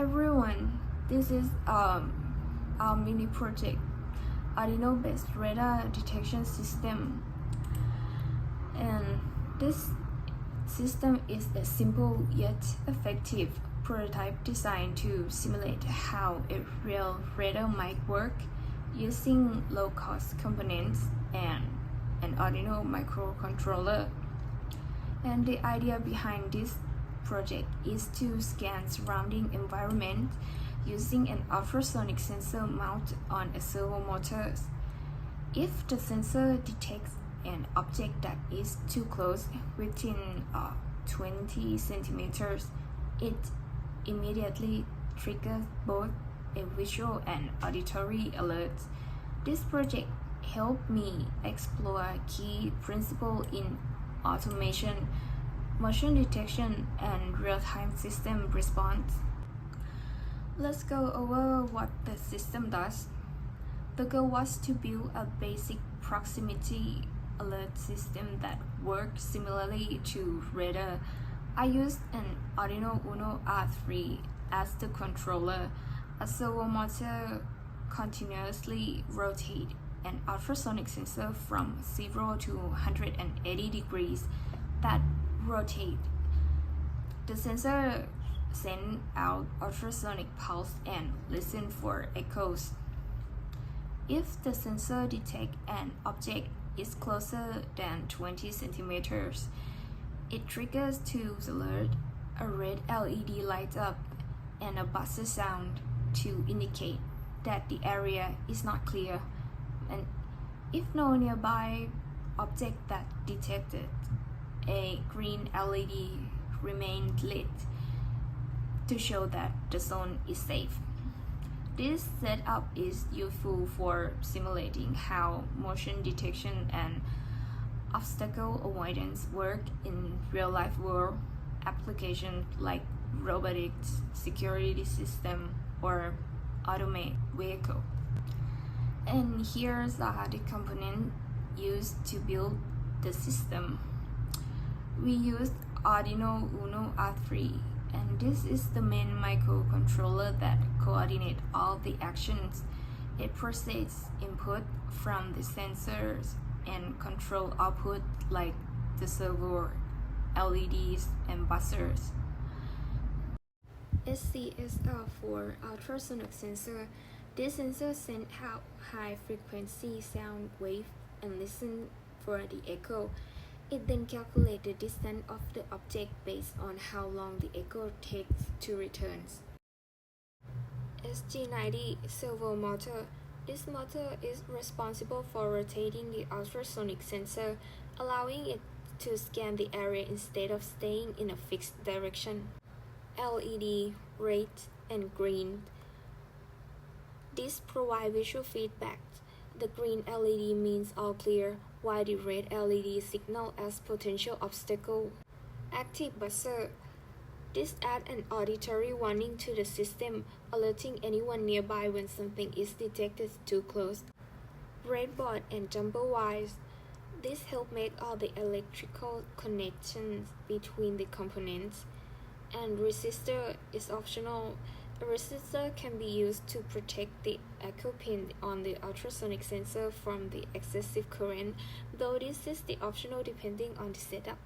everyone, this is our mini project, Arduino-based radar detection system. And this system is a simple yet effective prototype designed to simulate how a real radar might work using low-cost components and an Arduino microcontroller. And the idea behind this project is to scan surrounding environment using an ultrasonic sensor mounted on a servo motor. If the sensor detects an object that is too close, within 20 centimeters, it immediately triggers both a visual and auditory alerts. This project helped me explore key principles in automation, motion detection, and real-time system response. Let's go over what the system does. The goal was to build a basic proximity alert system that works similarly to radar. I used an Arduino Uno R3 as the controller. A servo motor continuously rotates an ultrasonic sensor from 0 to 180 degrees that rotate. The sensor sends out ultrasonic pulse and listen for echoes. If the sensor detects an object is closer than 20 centimeters, it triggers to the alert. A red LED lights up and a buzzer sound to indicate that the area is not clear. And if no nearby object that detected, a green LED remains lit to show that the zone is safe. This setup is useful for simulating how motion detection and obstacle avoidance work in real-life world applications like robotics, security system, or automated vehicle. And here's the component used to build the system. We used Arduino Uno R3, and this is the main microcontroller that coordinates all the actions. It processes input from the sensors and control output like the servo, LEDs, and buzzers. SCSR for ultrasonic sensor. This sensor sends out high-frequency sound wave and listen for the echo. It then calculates the distance of the object based on how long the echo takes to return. SG90 servo motor. This motor is responsible for rotating the ultrasonic sensor, allowing it to scan the area instead of staying in a fixed direction. LED, red, and green. This provides visual feedback. The green LED means all clear, while the red LED signals as potential obstacle. Active buzzer. This adds an auditory warning to the system, alerting anyone nearby when something is detected too close. Breadboard and jumper wires. This helps make all the electrical connections between the components. And resistor is optional. A resistor can be used to protect the echo pin on the ultrasonic sensor from the excessive current, though this is the optional depending on the setup.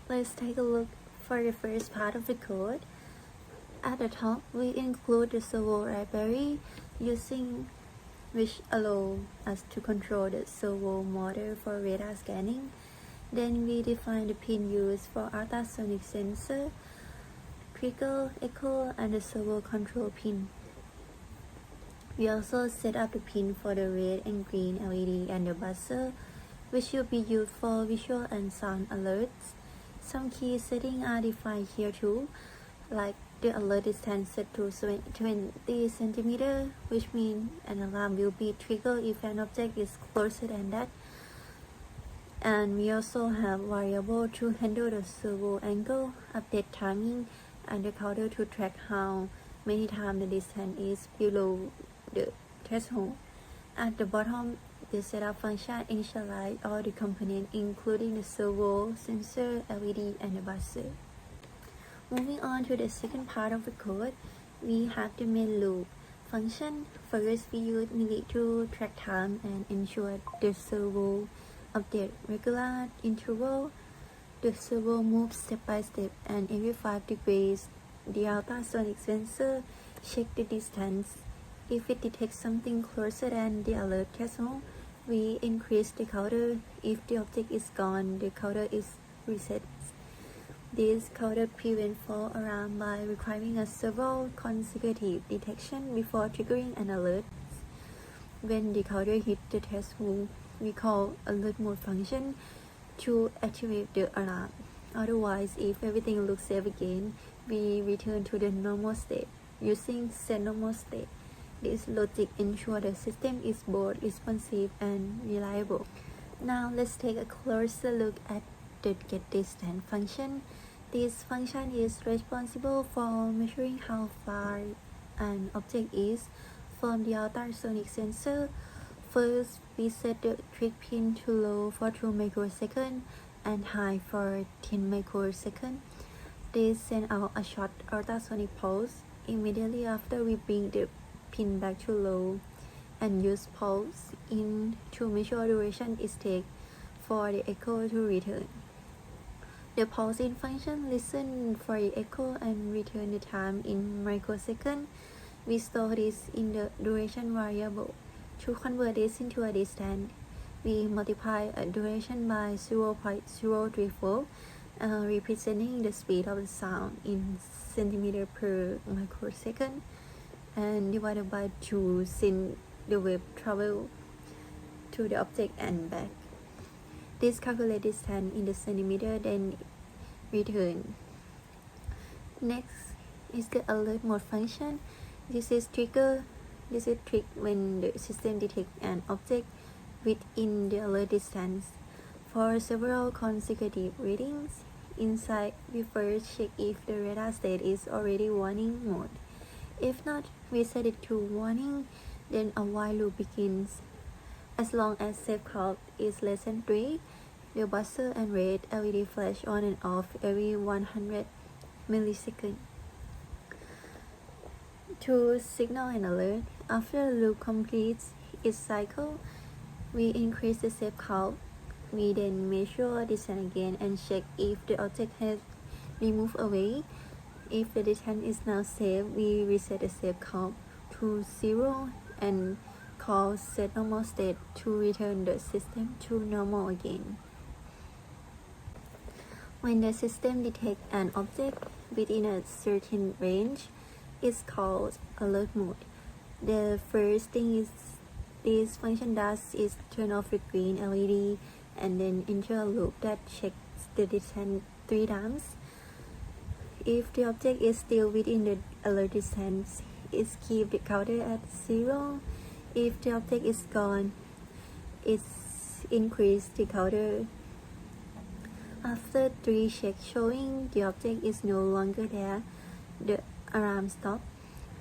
Let's take a look for the first part of the code. At the top, we include the servo library using which allow us to control the servo motor for radar scanning. Then we define the pin used for ultrasonic sensor, trigger, echo, and the servo control pin. We also set up the pin for the red and green LED and the buzzer, which will be used for visual and sound alerts. Some key settings are defined here too, like the alert distance set to 20 cm, which means an alarm will be triggered if an object is closer than that. And we also have variable to handle the servo angle, update timing, and the counter to track how many times the distance is below the threshold. At the bottom, the setup function initialize all the components including the servo, sensor, LED, and the buzzer. Moving on to the second part of the code, we have the main loop function. First, we use milli to track time and ensure the servo update regular interval. The servo moves step by step, and every 5 degrees, the ultrasonic sensor checks the distance. If it detects something closer than the alert threshold, we increase the counter. If the object is gone, the counter is reset. This counter prevents false alarm by requiring a several consecutive detection before triggering an alert. When the counter hits the threshold, we call alert mode function to activate the alarm. Otherwise, if everything looks safe again, we return to the normal state using set normal state. This logic ensures the system is both responsive and reliable. Now let's take a closer look at the get distance function. This function is responsible for measuring how far an object is from the ultrasonic sensor. First, we set the trick pin to low for 2 microseconds and high for 10 microseconds. This sends out a short ultrasonic pulse. Immediately after, we bring the pin back to low and use pulse in to measure duration it takes for the echo to return. The pulse in function listens for the echo and return the time in microseconds. We store this in the duration variable. To convert this into a distance, we multiply a duration by 0.034, representing the speed of the sound in centimeter per microsecond, and divided by 2 since the wave travels to the object and back. This calculates distance in the centimeter, then return. Next is the alert mode function. This is triggered when the system detects an object within the alert distance. For several consecutive readings, inside we first check if the radar state is already warning mode. If not, we set it to warning, then a while loop begins. As long as safe count is less than 3, the buzzer and red LED flash on and off every 100 milliseconds to signal an alert. After the loop completes its cycle, we increase the safe count. We then measure distance again and check if the object has moved away. If the distance is now safe, we reset the safe count to 0 and call set normal state to return the system to normal again. When the system detects an object within a certain range, it's called alert mode. The first thing this function does is turn off the green LED and then enter a loop that checks the distance 3 times. If the object is still within the alert distance, it keeps the counter at 0. If the object is gone, it's increased the counter. After 3 checks showing the object is no longer there, the alarm stops.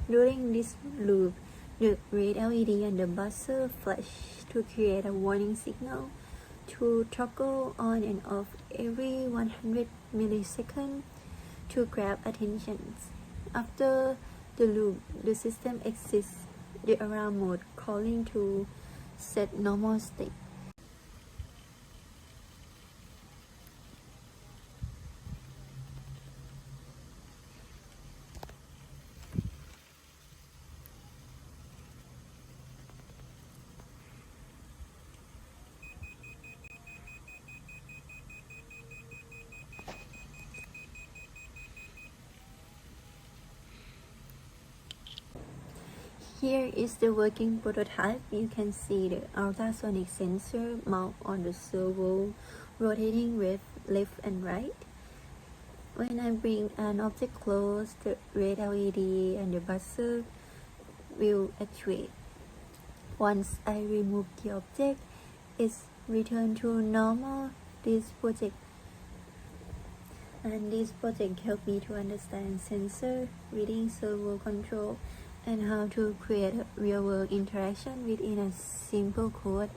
During this loop, the red LED and the buzzer flash to create a warning signal to toggle on and off every 100 milliseconds to grab attention. After the loop, the system exits the alarm mode, calling to set normal state. Here is the working prototype. You can see the ultrasonic sensor mounted on the servo, rotating with left and right. When I bring an object close, the red LED and the buzzer will actuate. Once I remove the object, it's returned to normal. This project helped me to understand sensor, reading, servo control, and how to create a real-world interaction within a simple code.